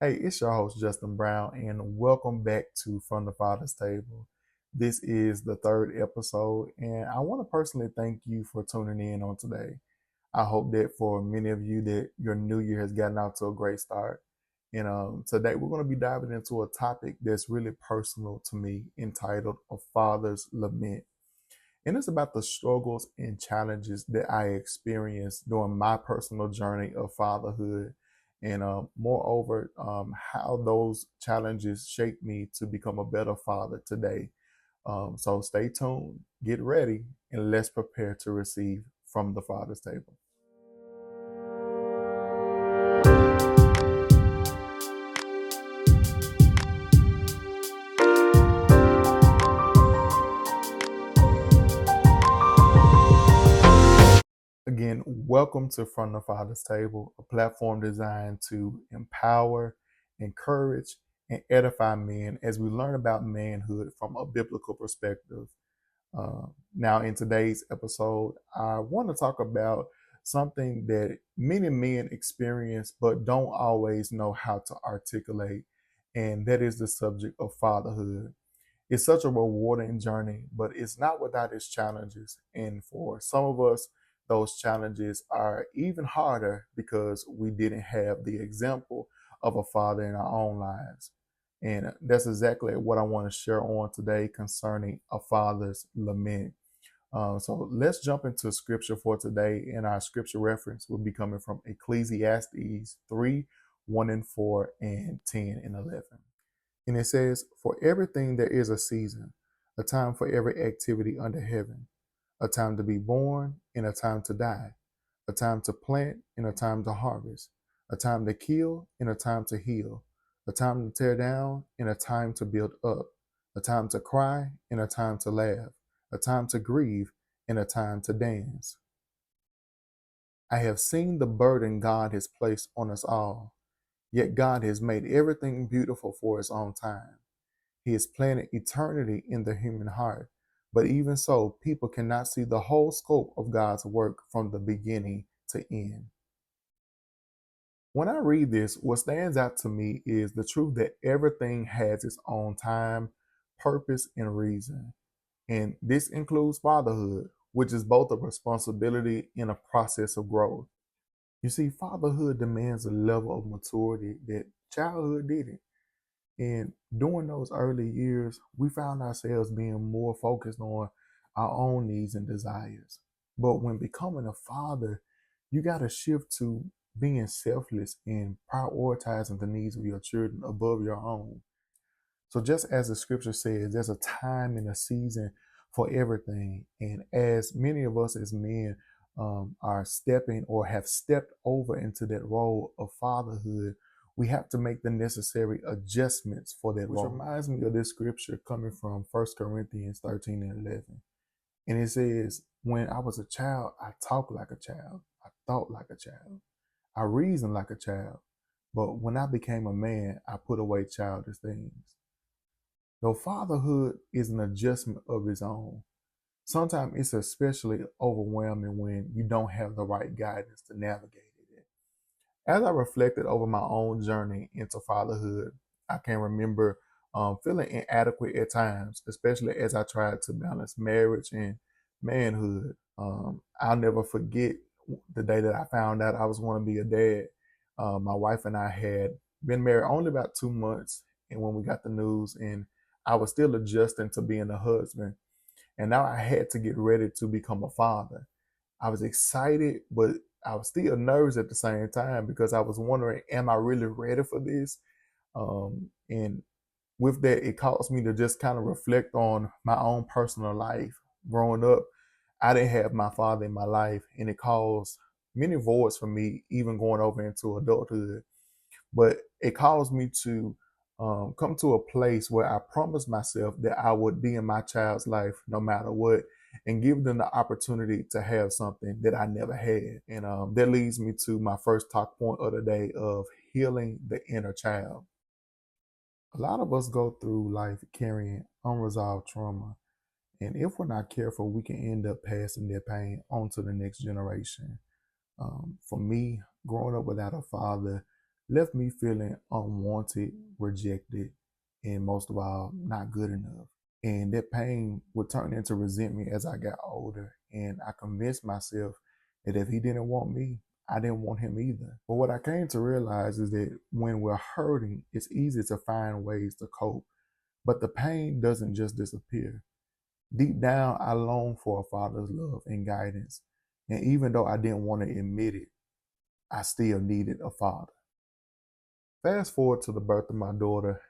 Hey, it's your host, Justin Brown, and welcome back to From the Father's Table. This is the third episode, and I want to personally thank you for tuning in on today. I hope that for many of you that your new year has gotten out to a great start. And today we're going to be diving into a topic that's really personal to me entitled A Father's Lament. And it's about the struggles and challenges that I experienced during my personal journey of fatherhood. And moreover, how those challenges shaped me to become a better father today. So stay tuned, get ready, and let's prepare to receive from the Father's table. Again, welcome to From the Father's Table, a platform designed to empower, encourage, and edify men as we learn about manhood from a biblical perspective. Now, in today's episode, I want to talk about something that many men experience but don't always know how to articulate, and that is the subject of fatherhood. It's such a rewarding journey, but it's not without its challenges. And for some of us, those challenges are even harder because we didn't have the example of a father in our own lives. And that's exactly what I want to share on today concerning a father's lament. So let's jump into scripture for today. And our scripture reference will be coming from Ecclesiastes 3 1 and 4 and 10 and 11. And it says, "For everything there is a season, a time for every activity under heaven, a time to be born and a time to die, a time to plant and a time to harvest, a time to kill and a time to heal, a time to tear down and a time to build up, a time to cry and a time to laugh, a time to grieve and a time to dance. I have seen the burden God has placed on us all, yet God has made everything beautiful for its own time. He has planted eternity in the human heart. But even so, people cannot see the whole scope of God's work from the beginning to end." When I read this, what stands out to me is the truth that everything has its own time, purpose, and reason. And this includes fatherhood, which is both a responsibility and a process of growth. You see, fatherhood demands a level of maturity that childhood didn't. And during those early years, we found ourselves being more focused on our own needs and desires. But when becoming a father, you got to shift to being selfless and prioritizing the needs of your children above your own. So, just as the scripture says, there's a time and a season for everything. And as many of us as men are stepping or have stepped over into that role of fatherhood, we have to make the necessary adjustments for that role. Which reminds me of this scripture coming from 1 Corinthians 13 and 11. And it says, "When I was a child, I talked like a child. I thought like a child. I reasoned like a child. But when I became a man, I put away childish things." Though fatherhood is an adjustment of its own, sometimes it's especially overwhelming when you don't have the right guidance to navigate it. As I reflected over my own journey into fatherhood, I can remember feeling inadequate at times, especially as I tried to balance marriage and manhood. I'll never forget the day that I found out I was going to be a dad. My wife and I had been married only about 2 months, and when we got the news, and I was still adjusting to being a husband, and now I had to get ready to become a father. I was excited, but I was still nervous at the same time because I was wondering, am I really ready for this? And with that, it caused me to just kind of reflect on my own personal life. Growing up, I didn't have my father in my life, and it caused many voids for me, even going over into adulthood. But it caused me to come to a place where I promised myself that I would be in my child's life no matter what, and give them the opportunity to have something that I never had. And that leads me to my first talk point of the day of healing the inner child. A lot of us go through life carrying unresolved trauma. And if we're not careful, we can end up passing that pain on to the next generation. For me, growing up without a father, left me feeling unwanted, rejected, and most of all, not good enough. And that pain would turn into resentment as I got older. And I convinced myself that if he didn't want me, I didn't want him either. But what I came to realize is that when we're hurting, it's easy to find ways to cope. But the pain doesn't just disappear. Deep down, I longed for a father's love and guidance. And even though I didn't want to admit it, I still needed a father. Fast forward to the birth of my daughter,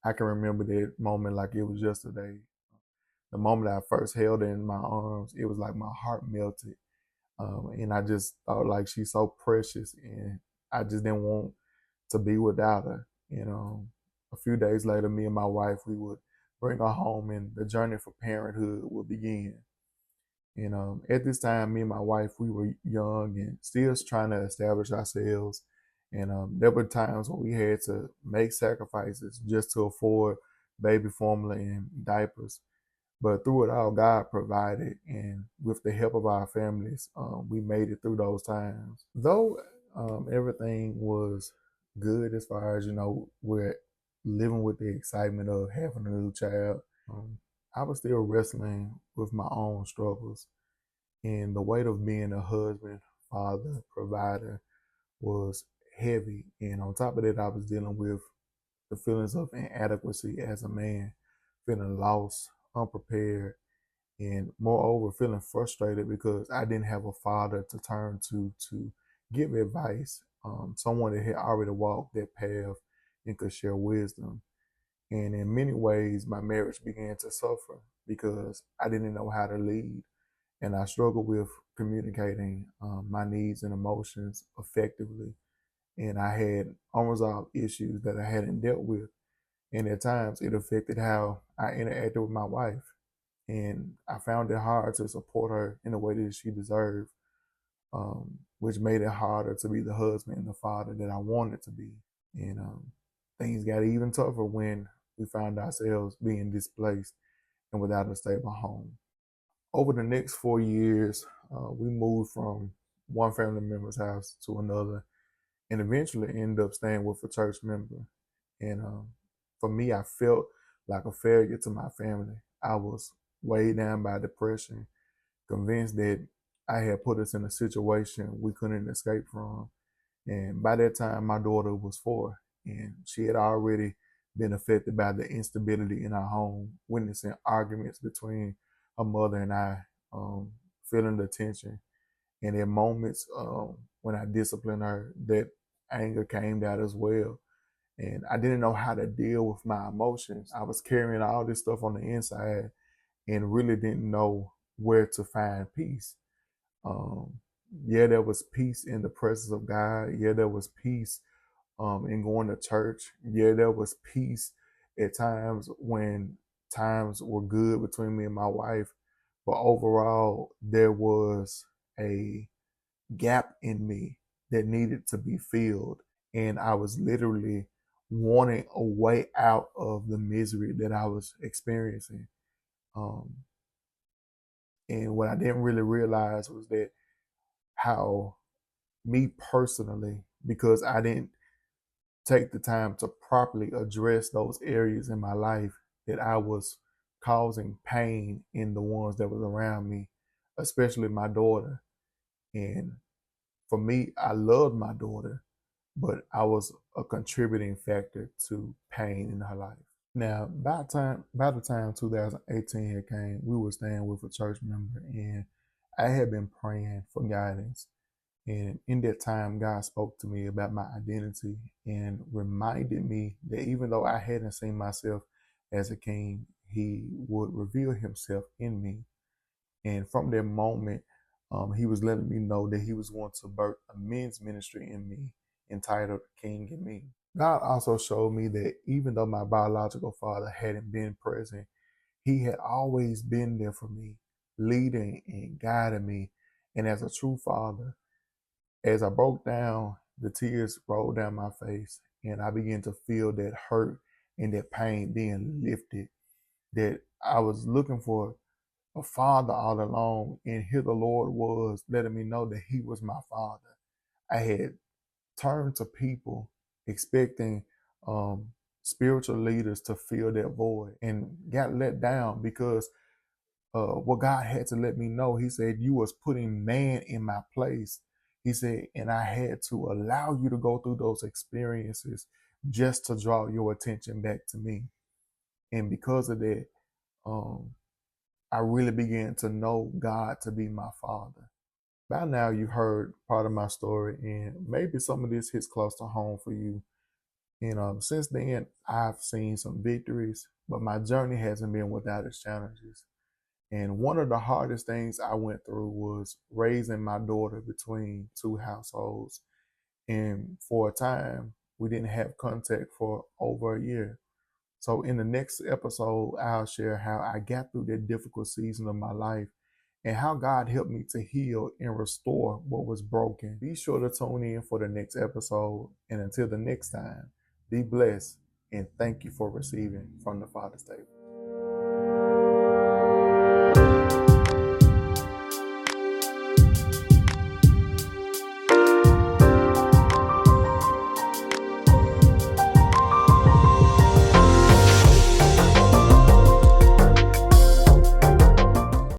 I can remember that moment like it was yesterday. The moment I first held her in my arms, it was like my heart melted. And I just thought like she's so precious and I just didn't want to be without her. A few days later, me and my wife, we would bring her home and the journey for parenthood would begin. At this time, me and my wife, we were young and still trying to establish ourselves. And there were times when we had to make sacrifices just to afford baby formula and diapers. But through it all, God provided, and with the help of our families, we made it through those times. Though everything was good as far as we're living with the excitement of having a new child. I was still wrestling with my own struggles, and the weight of being a husband, father, provider was heavy. And on top of that, I was dealing with the feelings of inadequacy as a man, feeling lost, unprepared, and moreover, feeling frustrated because I didn't have a father to turn to give advice, someone that had already walked that path and could share wisdom. And in many ways, my marriage began to suffer because I didn't know how to lead. And I struggled with communicating my needs and emotions effectively. And I had unresolved issues that I hadn't dealt with. And at times, it affected how I interacted with my wife. And I found it hard to support her in the way that she deserved, which made it harder to be the husband and the father that I wanted to be. And things got even tougher when we found ourselves being displaced and without a stable home. Over the next 4 years, we moved from one family member's house to another and eventually ended up staying with a church member. And for me, I felt like a failure to my family. I was weighed down by depression, convinced that I had put us in a situation we couldn't escape from. And by that time, my daughter was 4, and she had already been affected by the instability in our home, witnessing arguments between her mother and I, feeling the tension. And in moments when I disciplined her, that anger came out as well. And I didn't know how to deal with my emotions. I was carrying all this stuff on the inside and really didn't know where to find peace. Um, yeah, there was peace in the presence of God. Yeah, there was peace in going to church. Yeah, there was peace at times when times were good between me and my wife. But overall, there was a gap in me that needed to be filled. And I was literally wanting a way out of the misery that I was experiencing. Um, and what I didn't really realize was that how me personally, because I didn't take the time to properly address those areas in my life, that I was causing pain in the ones that was around me, especially my daughter. And for me, I loved my daughter, but I was a contributing factor to pain in her life. Now, by the time 2018 had came, we were staying with a church member, and I had been praying for guidance. And in that time, God spoke to me about my identity and reminded me that even though I hadn't seen myself as a king, He would reveal Himself in me. And from that moment, He was letting me know that He was going to birth a men's ministry in me entitled King in Me. God also showed me that even though my biological father hadn't been present, He had always been there for me, leading and guiding me. And as a true father, as I broke down, the tears rolled down my face, and I began to feel that hurt and that pain being lifted. That I was looking for a father all along, and here the Lord was letting me know that He was my father. I had turned to people expecting um, spiritual leaders to fill that void, and got let down because what God had to let me know. He said, you was putting man in my place. He said, and I had to allow you to go through those experiences just to draw your attention back to me. And because of that, um, I really began to know God to be my father. By now, you've heard part of my story, and maybe some of this hits close to home for you. And since then, I've seen some victories, but my journey hasn't been without its challenges. And one of the hardest things I went through was raising my daughter between two households. And for a time, we didn't have contact for over a year. So in the next episode, I'll share how I got through that difficult season of my life and how God helped me to heal and restore what was broken. Be sure to tune in for the next episode. And until the next time, be blessed and thank you for receiving from the Father's table.